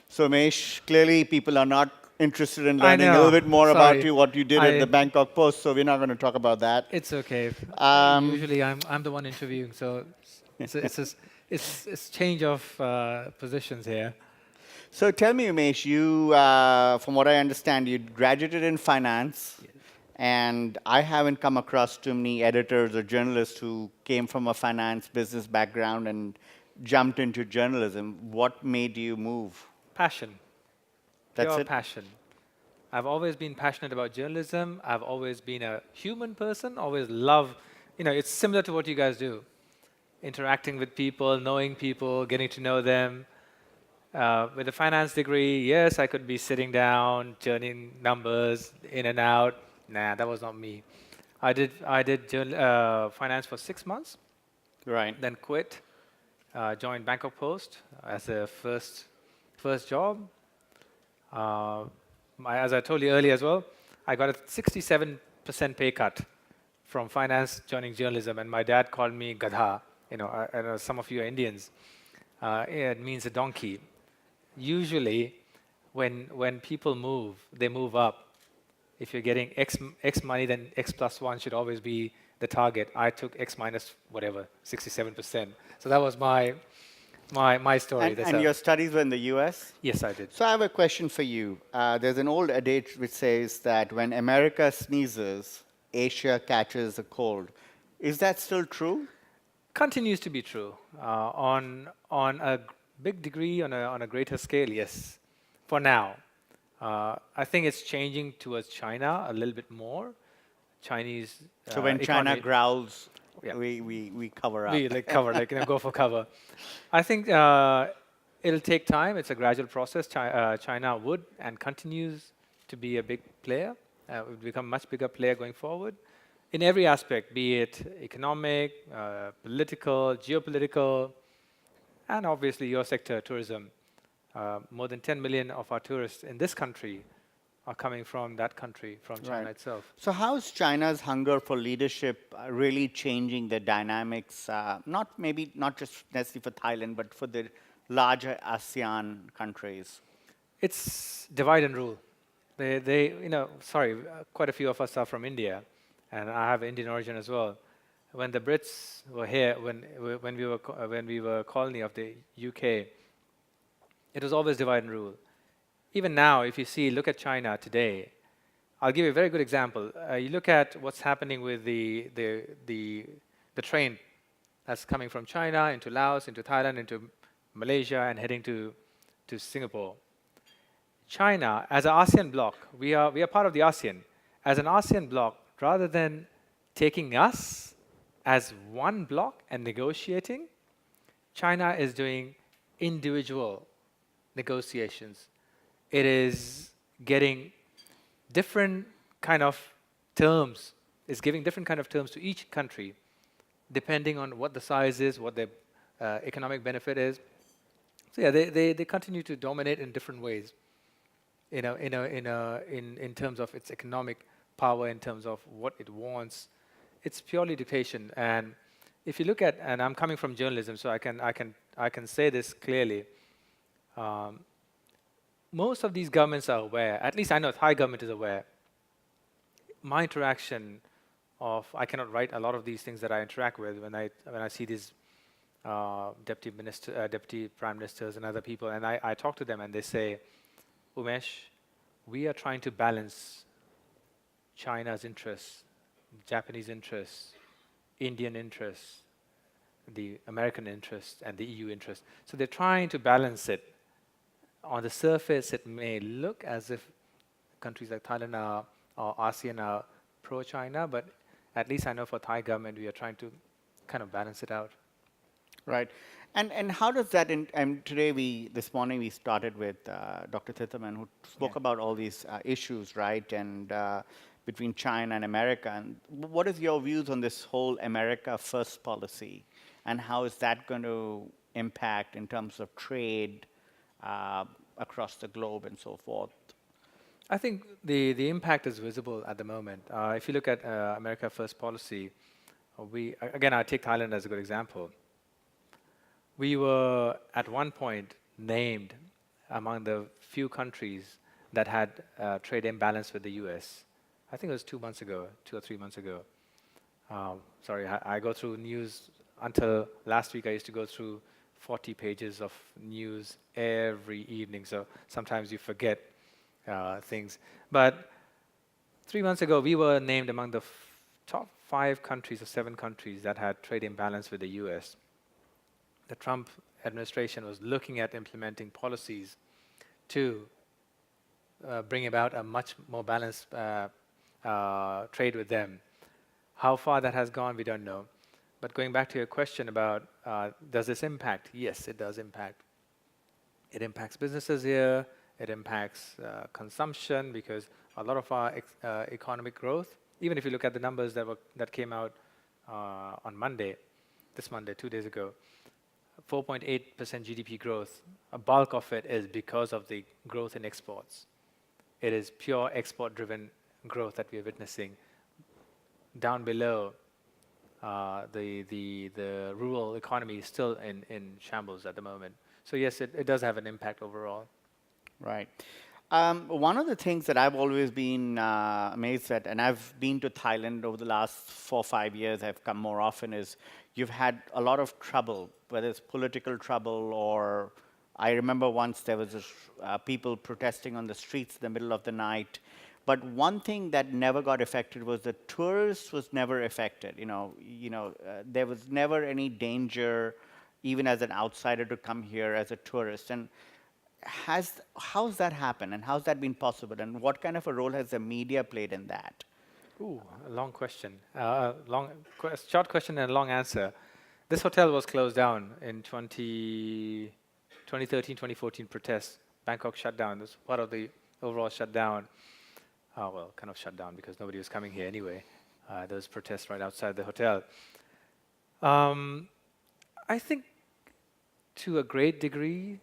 So, Mesh, clearly people are not interested in I learning a little know. bit more about Sorry. you, what you did at the I. Bangkok Post, so we're not going to talk about that. It's okay. Um, Usually, I'm the one interviewing, so it's change of positions here. so tell me, Umesh, you, from what I understand, you graduated in finance, Yes. and I haven't come across too many editors or journalists who came from a finance business background and jumped into journalism. What made you move? Passion, That's pure it? passion. I've always been passionate about journalism. I've always been a human person. Always love, it's similar to what you guys do, interacting with people, knowing people, getting to know them. With a finance degree, yes, I could be sitting down, churning numbers in and out. Nah, that was not me. I did finance for 6 months, Right. then quit, joined Bangkok Post as a first job. Uh, as I told you earlier as well, I got a 67% pay cut from finance joining journalism, and my dad called me Gadha. I know some of you are Indians. It means a donkey. Usually, when people move, they move up. If you're getting X money, then X plus one should always be the target. I took X minus whatever, 67%. So that was my story. That's And a your studies were in the US? yes, I did. So I have a question for you. There's an old adage which says that when America sneezes, Asia catches a cold. Is that still true? Continues to be true on a big degree, on a greater scale. Yes, for now. I think it's changing towards China a little bit more. Chinese So when China economy. growls, Yeah, we cover up. we like cover, like go for cover. I think it'll take time. It's a gradual process. China would and continues to be a big player. Would become a much bigger player going forward in every aspect, be it economic, political, geopolitical, and obviously your sector, tourism. More than 10 million of our tourists in this country are coming from that country, from Right. China itself. So how's China's hunger for leadership really changing the dynamics? Not just necessarily for Thailand, but for the larger ASEAN countries. It's divide and rule. Sorry, quite a few of us are from India, and I have Indian origin as well. When the Brits were here, when we were a colony of the UK, it was always divide and rule. Even now, if you look at China today, I'll give you a very good example. You look at what's happening with the train that's coming from China into Laos, into Thailand, into Malaysia, and heading to Singapore. China, as an ASEAN bloc, we are part of the ASEAN. As an ASEAN bloc, rather than taking us as one bloc and negotiating, China is doing individual negotiations. It is getting different kind of terms. It's giving different kind of terms to each country, depending on what the size is, what the economic benefit is. So yeah, they continue to dominate in different ways. In terms of its economic power, in terms of what it wants, it's purely dictation. And if you look at, and I'm coming from journalism, so I can say this clearly. Most of these governments are aware. At least I know Thai government is aware. My interaction I cannot write a lot of these things that I interact with when I see these deputy prime ministers and other people, and I talk to them and they say, Umesh, we are trying to balance China's interests, Japanese interests, Indian interests, the American interests, and the EU interests. So they're trying to balance it. On the surface, it may look as if countries like Thailand or ASEAN are pro-China, but at least I know for Thai government, we are trying to kind of balance it out. Right. And how does that, this morning we started with Dr. Thithaman, who spoke Yeah. about all these issues, right, and between China and America. And what is your views on this whole America First policy, and how is that going to impact in terms of trade across the globe and so forth? I think the impact is visible at the moment. If you look at America First policy, again, I take Thailand as a good example. We were at one point named among the few countries that had trade imbalance with the US. I think it was 2 months ago, 2 or 3 months ago. Sorry, I go through news. Until last week, I used to go through 40 pages of news every evening, so sometimes you forget things. But 3 months ago, we were named among the top 5 countries or 7 countries that had trade imbalance with the US. The Trump administration was looking at implementing policies to bring about a much more balanced trade with them. How far that has gone, we don't know. But going back to your question about does this impact? Yes, it does impact. It impacts businesses here. It impacts consumption because a lot of our economic growth, even if you look at the numbers that came out on Monday, this Monday, 2 days ago, 4.8% GDP growth, a bulk of it is because of the growth in exports. It is pure export-driven growth that we are witnessing. Down below, the rural economy is still in shambles at the moment. So yes, it does have an impact overall. Right. One of the things that I've always been amazed at, and I've been to Thailand over the last 4 or 5 years, I've come more often, is you've had a lot of trouble, whether it's political trouble or I remember once there was people protesting on the streets in the middle of the night. But one thing that never got affected was the tourists was never affected. There was never any danger, even as an outsider, to come here as a tourist. And how's that happened, and how's that been possible, and what kind of a role has the media played in that? Ooh, a long question. Short question and a long answer. This hotel was closed down in 2013, 2014 protests. Bangkok shut down. This was part of the overall shutdown. Well, kind of shut down because nobody was coming here anyway. There was protests right outside the hotel. I think to a great degree,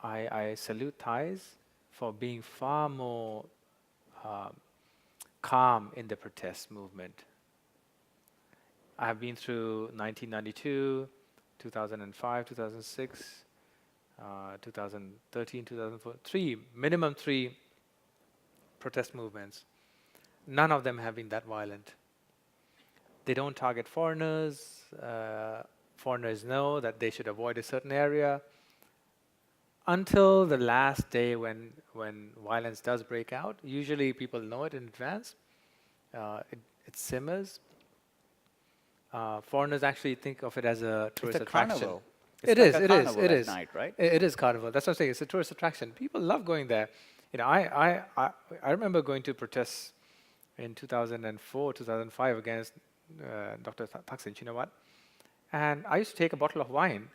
I salute Thais for being far more calm in the protest movement. I have been through 1992, 2005, 2006, 2013, 2004, minimum three protest movements. None of them have been that violent. They don't target foreigners. Foreigners know that they should avoid a certain area. Until the last day when violence does break out, usually people know it in advance. It simmers. Foreigners actually think of it as a tourist attraction. Carnival. It It's like is. a It is. carnival It at is. night, right? It is carnival. That's what I'm saying. It's a tourist attraction. People love going there. I remember going to protests in 2004, 2005 against Dr. Thaksin. You know what? And I used to take a bottle of wine,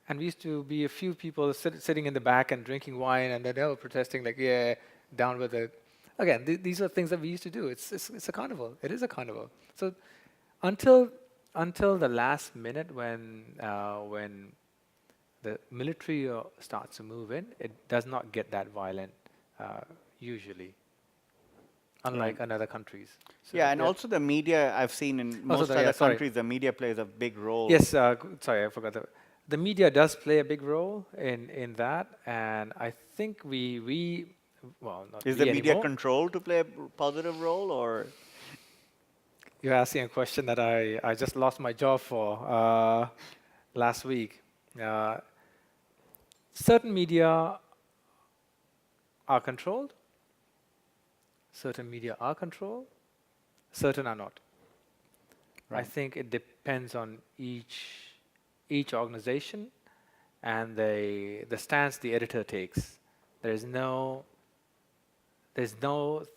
and we used to be a few people sitting in the back and drinking wine, and then they were protesting like, yeah, down with it. Again, these are things that we used to do. It's a carnival. It is a carnival. So until the last minute when the military starts to move in, it does not get that violent usually, unlike in other countries. So Yeah, and also the media, I've seen in most other countries, the media plays a big role. Yes, sorry, I forgot that. The media does play a big role in that, and I think well, not Is we the media anymore. controlled to play a positive role, or? You're asking a question that I just lost my job for last week. Certain media are controlled. Certain media are controlled. Certain are not. Right. I think it depends on each organization and the stance the editor takes. There's no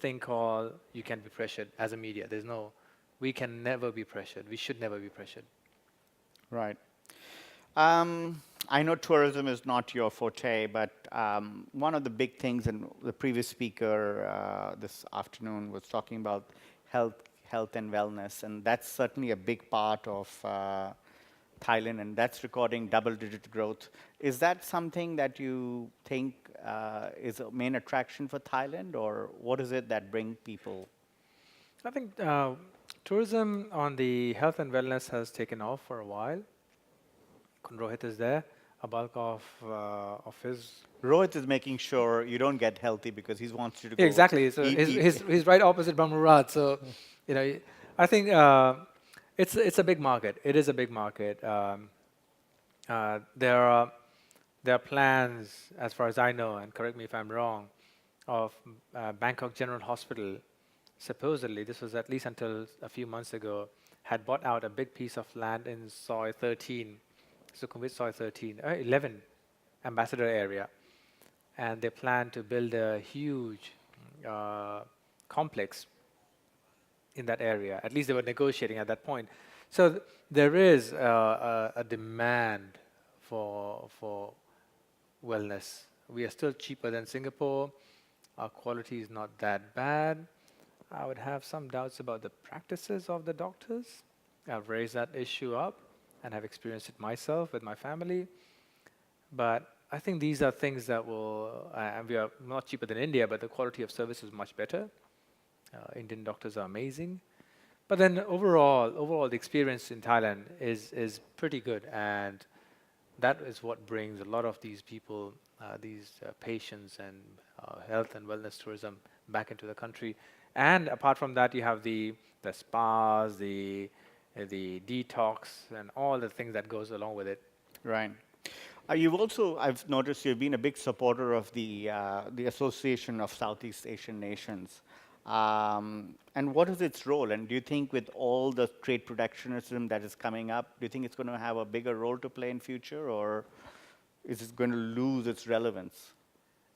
thing called you can be pressured as a media. We can never be pressured. We should never be pressured. Right. I know tourism is not your forte, but one of the big things, and the previous speaker this afternoon was talking about health and wellness, and that's certainly a big part of Thailand, and that's recording double-digit growth. Is that something that you think is a main attraction for Thailand, or what is it that brings people? I think tourism on the health and wellness has taken off for a while. Kun Rohit is there. a bulk of his. Rohit is making sure you don't get healthy because he wants you to Yeah, go exactly. So he's right opposite Murad. So, I think it's a big market. It is a big market. There are plans, as far as I know, and correct me if I'm wrong, of Bangkok General Hospital. Supposedly, this was at least until a few months ago, had bought out a big piece of land in Soi 13, Sukhumvit Soi 13, 11 ambassador area, and they plan to build a huge uh, complex in that area. At least they were negotiating at that point. So there is a demand for wellness. We are still cheaper than Singapore. Our quality is not that bad. I would have some doubts about the practices of the doctors. I've raised that issue up and have experienced it myself with my family. But I think these are things that will, and we are not cheaper than India, but the quality of service is much better. Indian doctors are amazing. But then overall, the experience in Thailand is pretty good, and that is what brings a lot of these people, these patients, and health and wellness tourism back into the country. And apart from that, you have the spas, the detox, and all the things that goes along with it. Right. You've also, I've noticed you've been a big supporter of the Association of Southeast Asian Nations. And what is its role? And do you think with all the trade protectionism that is coming up, do you think it's going to have a bigger role to play in future, or is it going to lose its relevance?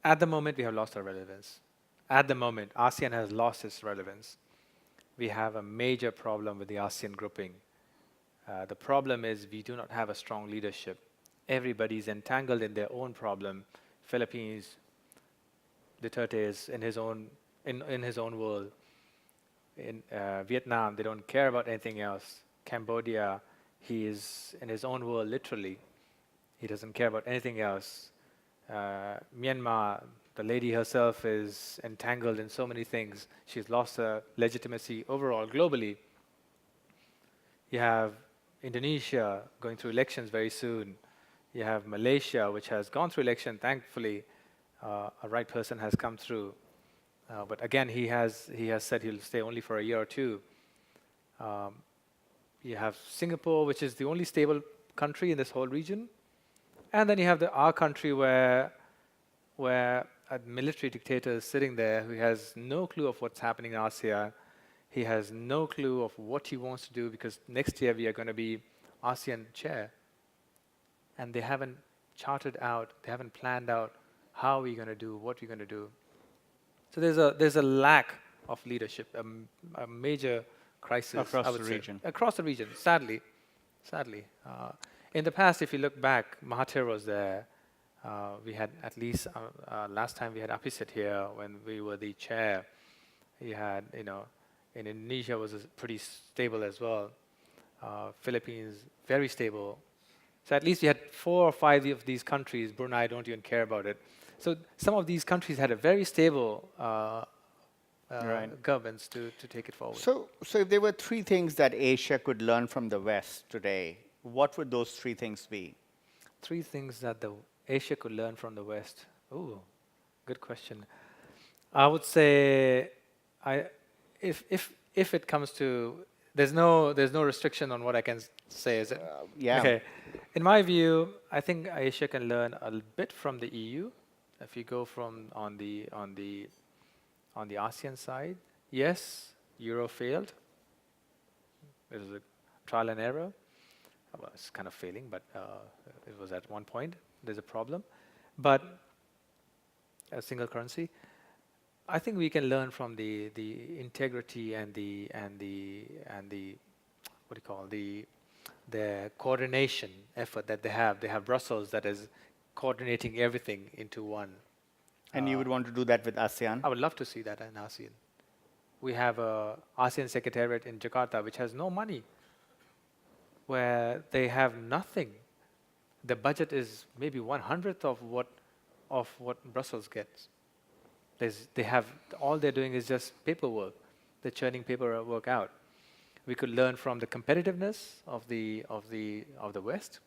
At the moment, we have lost our relevance. At the moment, ASEAN has lost its relevance. We have a major problem with the ASEAN grouping. The problem is we do not have a strong leadership. Everybody is entangled in their own problem. Philippines, Duterte is in his own world. In Vietnam, they don't care about anything else. Cambodia, he is in his own world, literally. He doesn't care about anything else. Myanmar, the lady herself is entangled in so many things. She's lost her legitimacy overall, globally. You have Indonesia going through elections very soon. You have Malaysia, which has gone through election. Thankfully, a right person has come through. But again, he has said he'll stay only for a year or two. You have Singapore, which is the only stable country in this whole region. And then you have our country where a military dictator is sitting there who has no clue of what's happening in ASEAN. He has no clue of what he wants to do, because next year we are going to be ASEAN chair. And they haven't charted out, they haven't planned out how we're going to do, what we're going to do. So there's a lack of leadership, a major crisis Across the region. Across the region, sadly. In the past, if you look back, Mahathir was there. We had at least last time we had Apisit here when we were the chair. He had, in Indonesia was pretty stable as well. Philippines, very stable. So at least we had 4 or 5 of these countries. Brunei, don't even care about it. So some of these countries had a very stable governments to take it forward. So if there were 3 things that Asia could learn from the West today, what would those 3 things be? 3 things that the Asia could learn from the West. Ooh, good question. I would say, if it comes to, there's no restriction on what I can say, is it? Yeah. Okay. In my view, I think Asia can learn a bit from the EU. If you go from on the ASEAN side, yes, Euro failed. It was a trial and error. Well, it's kind of failing, but it was at one point. There's a problem, but a single currency. I think we can learn from the integrity and the what do you call the coordination effort that they have. They have Brussels that is coordinating everything into one. And you would want to do that with ASEAN? I would love to see that in ASEAN. We have a ASEAN Secretariat in Jakarta, which has no money, where they have nothing. The budget is maybe 1/100th of what Brussels gets. They have, all they're doing is just paperwork. They're churning paperwork out. We could learn from the competitiveness of the West.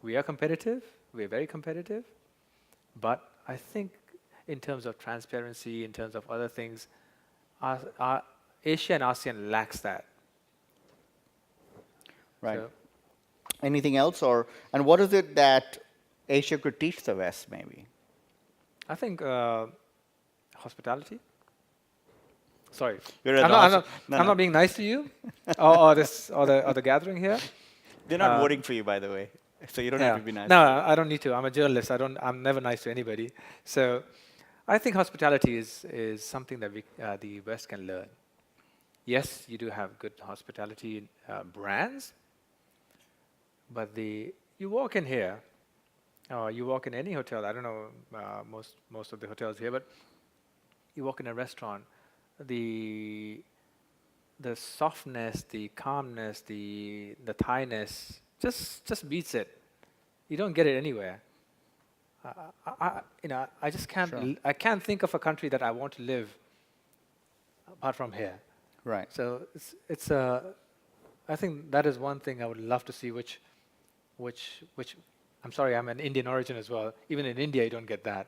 We are competitive. we're very competitive, but I think in terms of transparency, in terms of other things, our Asia and ASEAN lacks that. Right. So Anything else, and what is it that Asia could teach the West, maybe? I think hospitality. Sorry, You're at I'm the not. I'm not, no, I'm no. not being nice to you, or the gathering here. They're not Uh, voting for you, by the way, so you don't have Yeah. to be nice. No, I don't need to. I'm a journalist. I'm never nice to anybody. So, I think hospitality is something that the West can learn. Yes, you do have good hospitality brands, but you walk in here, or you walk in any hotel. I don't know most of the hotels here, but you walk in a restaurant, the softness, the calmness, the Thainess just beats it. You don't get it anywhere. I just can't. Sure. I can't think of a country that I want to live apart from here. Right. So it's I think that is one thing I would love to see. Which I'm sorry, I'm an Indian origin as well. Even in India, you don't get that.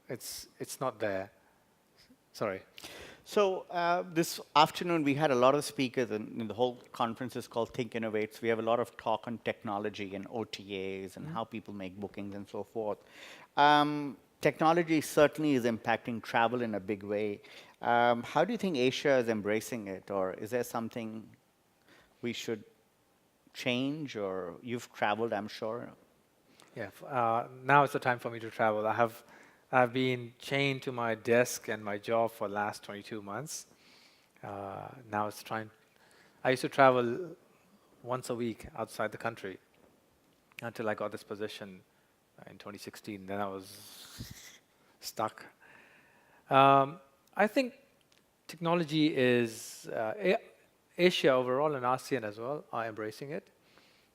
It's not there. Sorry. So this afternoon we had a lot of speakers, and the whole conference is called THINC INNOVATE. So we have a lot of talk on technology and OTAs and how people make bookings and so forth. Technology certainly is impacting travel in a big way. How do you think Asia is embracing it, or is there something we should change? Or you've traveled, I'm sure. Yeah. Now is the time for me to travel. I've been chained to my desk and my job for the last 22 months. Now it's time. I used to travel once a week outside the country until I got this position in 2016. Then I was stuck. I think technology is Asia overall and ASEAN as well are embracing it.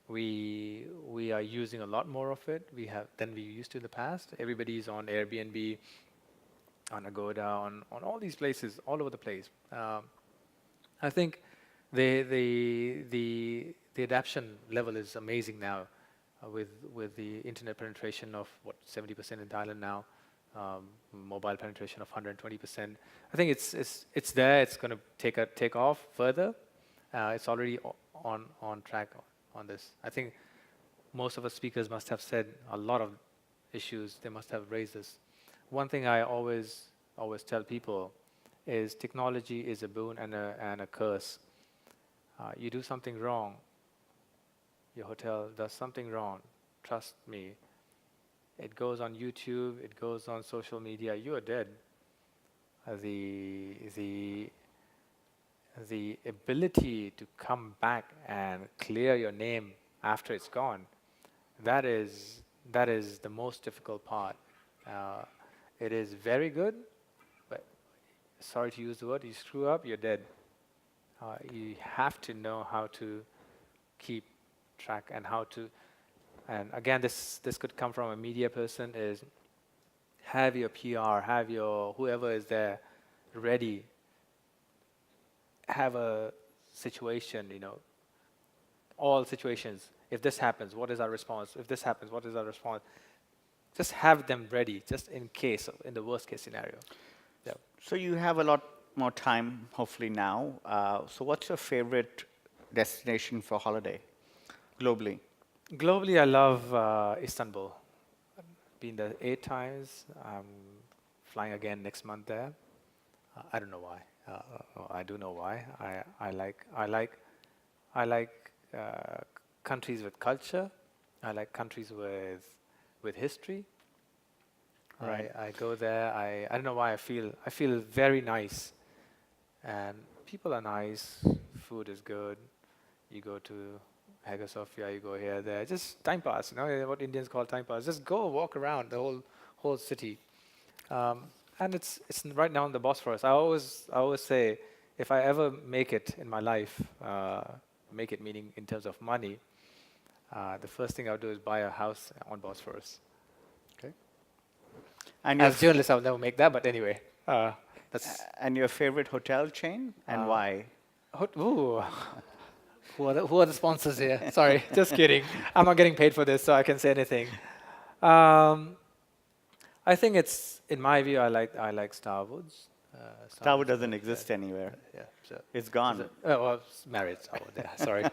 We are using a lot more of it than we used to in the past. Everybody's on Airbnb, on Agoda, on all these places, all over the place. I think the adaption level is amazing now, with the internet penetration of 70% in Thailand now, mobile penetration of 120%. I think it's there. It's going to take off further. It's already on track on this. I think most of the speakers must have said a lot of issues. They must have raised this. One thing I always tell people is technology is a boon and a curse. You do something wrong, your hotel does something wrong, trust me, it goes on YouTube, it goes on social media, you are dead. The ability to come back and clear your name after it's gone, that is the most difficult part. It is very good, but sorry to use the word, you screw up, you're dead. You have to know how to keep track and how to, and again, this could come from a media person, is have your PR, have your whoever is there ready. Have a situation, all situations. If this happens, what is our response? If this happens, what is our response? Just have them ready, just in case, in the worst case scenario. Yeah. So you have a lot more time, hopefully now. So what's your favorite destination for holiday, globally? Globally, I love Istanbul. Been there 8 times. I'm flying again next month there. I don't know why. I do know why. I like countries with culture. I like countries with history. Right. I go there. I don't know why I feel very nice, and people are nice. Food is good. You go to Hagia Sophia. You go here, there. Just time pass. What Indians call time pass. Just go walk around the whole city. And it's right now in the Bosphorus. I always say, if I ever make it in my life, make it meaning in terms of money, the first thing I'll do is buy a house on Bosphorus. Okay. And As a journalist, I'll never make that, but anyway, that's. And your favorite hotel chain, and why? Ooh. Who are the sponsors here? Sorry, just kidding. I'm not getting paid for this, so I can say anything. Um, I think it's, in my view, I like Starwoods. Starwood Starwoods doesn't milk, exist anywhere. yeah. So It's is gone. it, oh, well, it's married Starwood. Yeah, sorry.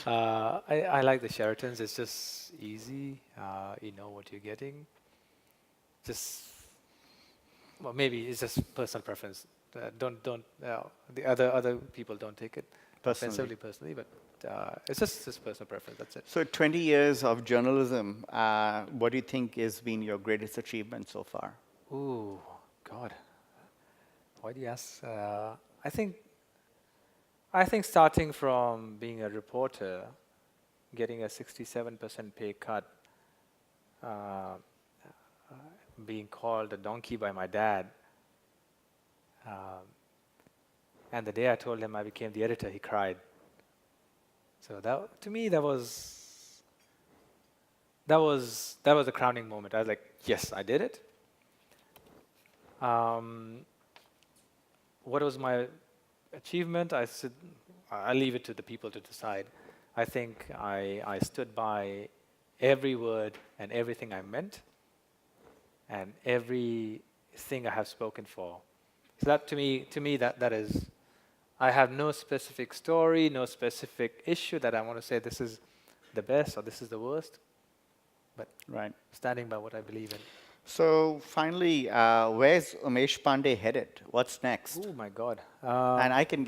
I like the Sheratons. It's just easy. You know what you're getting. Just, well, maybe it's just personal preference. Don't the other people don't take it Personally. offensively personally, but it's just personal preference. That's it. So 20 years of journalism, what do you think has been your greatest achievement so far? Ooh, God. Why do you ask? I think starting from being a reporter, getting a 67% pay cut, uh, being called a donkey by my dad, um, and the day I told him I became the editor, he cried. So that, to me, that was a crowning moment. I was like, yes, I did it. What was my achievement? I leave it to the people to decide. I think I stood by every word and everything I meant, and everything I have spoken for. So that to me that is, I have no specific story, no specific issue that I want to say this is the best or this is the worst, but Right. standing by what I believe in. So finally, where's Umesh Pandey headed? What's next? Oh my God. And I can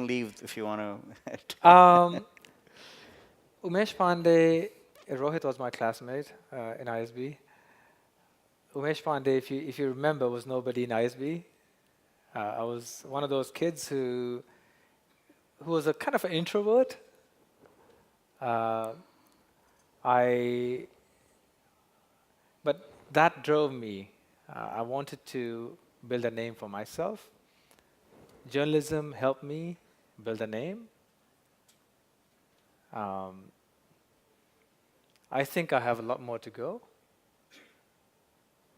leave if you want to. Umesh Pandey, Rohit was my classmate in ISB. Umesh Pandey, if you remember, was nobody in ISB. I was one of those kids who was a kind of an introvert. But that drove me. I wanted to build a name for myself. Journalism helped me build a name. I think I have a lot more to go.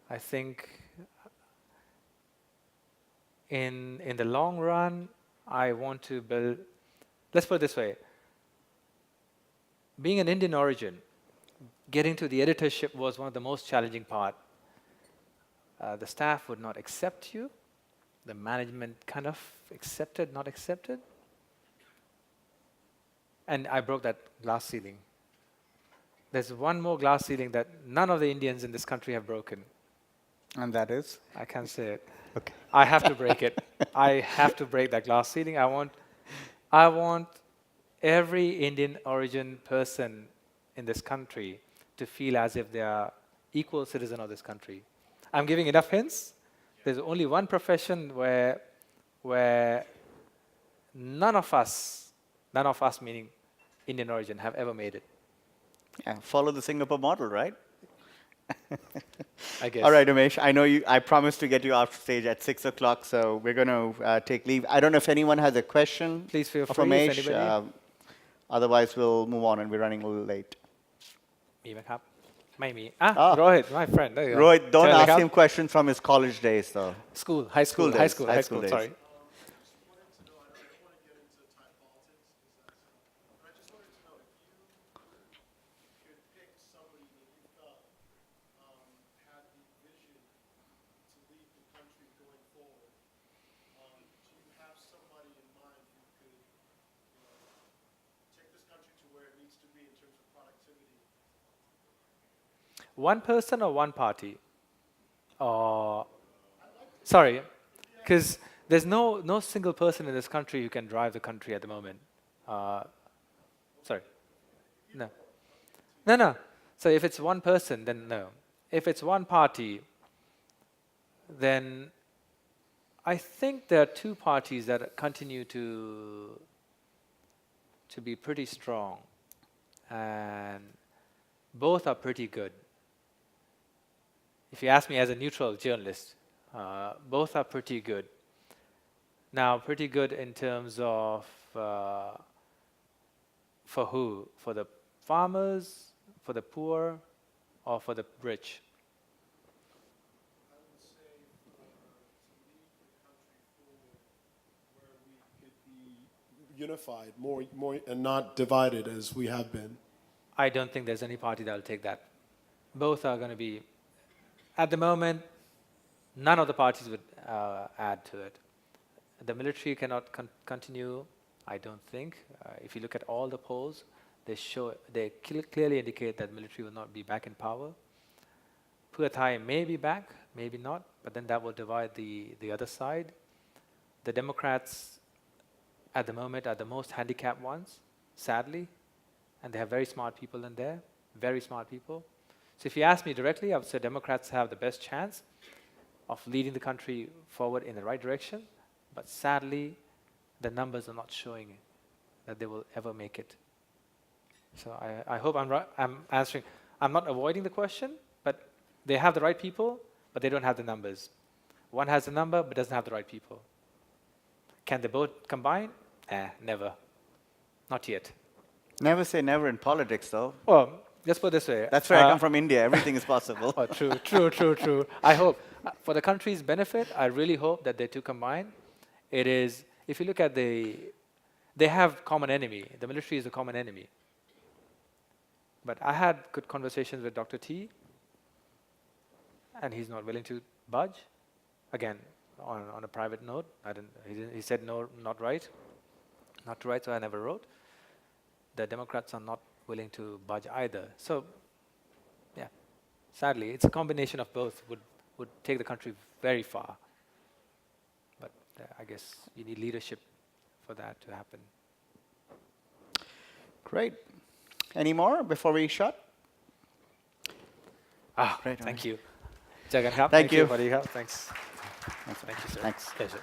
I think in the long run, I want to build, let's put it this way, being an Indian origin, getting to the editorship was one of the most challenging part. The staff would not accept you. The management kind of accepted, not accepted. And I broke that glass ceiling. There's one more glass ceiling that none of the Indians in this country have broken. And that is? I can't say it. Okay. I have to break it. I have to break that glass ceiling. I want every Indian origin person in this country to feel as if they are equal citizen of this country. I'm giving enough hints. There's only one profession where none of us meaning Indian origin, have ever made it. Yeah, follow the Singapore model, right? I guess. All right, Umesh. I know you. I promised to get you off stage at 6 o'clock, so we're going to take leave. I don't know if anyone has a question. Please feel of free, if Umesh. anybody. Otherwise, we'll move on, and we're running a little late. มีไหมครับ ไม่มี Ah. Rohit, my friend. There you go. Rohit, don't เชิญเลย ask ครับ him questions from his college days, though. School, high school, School high days, school, high high school school. days. Sorry. One person or one party? Or sorry, because there's no single person in this country who can drive the country at the moment. Sorry, no. So if it's one person, then no. If it's one party, then I think there are two parties that continue to be pretty strong, and both are pretty good. If you ask me as a neutral journalist, both are pretty good. Now, pretty good in terms of for who? For the farmers, for the poor, or for the rich? I would say to lead the country forward where we could be, unified, more, and not divided as we have been. I don't think there's any party that will take that. Both are going to be, at the moment, none of the parties would add to it. The military cannot continue, I don't think. If you look at all the polls, they clearly indicate that military will not be back in power. Pheu Thai may be back, maybe not, but then that will divide the other side. The Democrats, at the moment, are the most handicapped ones, sadly, and they have very smart people in there, very smart people. So if you ask me directly, I would say Democrats have the best chance of leading the country forward in the right direction, but sadly, the numbers are not showing that they will ever make it. So I hope I'm answering. I'm not avoiding the question, but they have the right people, but they don't have the numbers. One has the number, but doesn't have the right people. Can they both combine? Never. Not yet. Never say never in politics, though. Well, let's put it this way. That's where I come from, India. Everything is possible. Oh, true. I hope, for the country's benefit, I really hope that they two combine. It is, if you look at they have common enemy. The military is a common enemy. But I had good conversations with Dr. T, and he's not willing to budge. Again, on a private note, he said no, not right, so I never wrote. The Democrats are not willing to budge either. So, yeah, sadly, it's a combination of both would take the country very far. But I guess you need leadership for that to happen. Great. Any more before we shut? Great. Thank you. Jagan, Thank you. Thanks. Thanks. Thank you, sir. Thanks. Pleasure.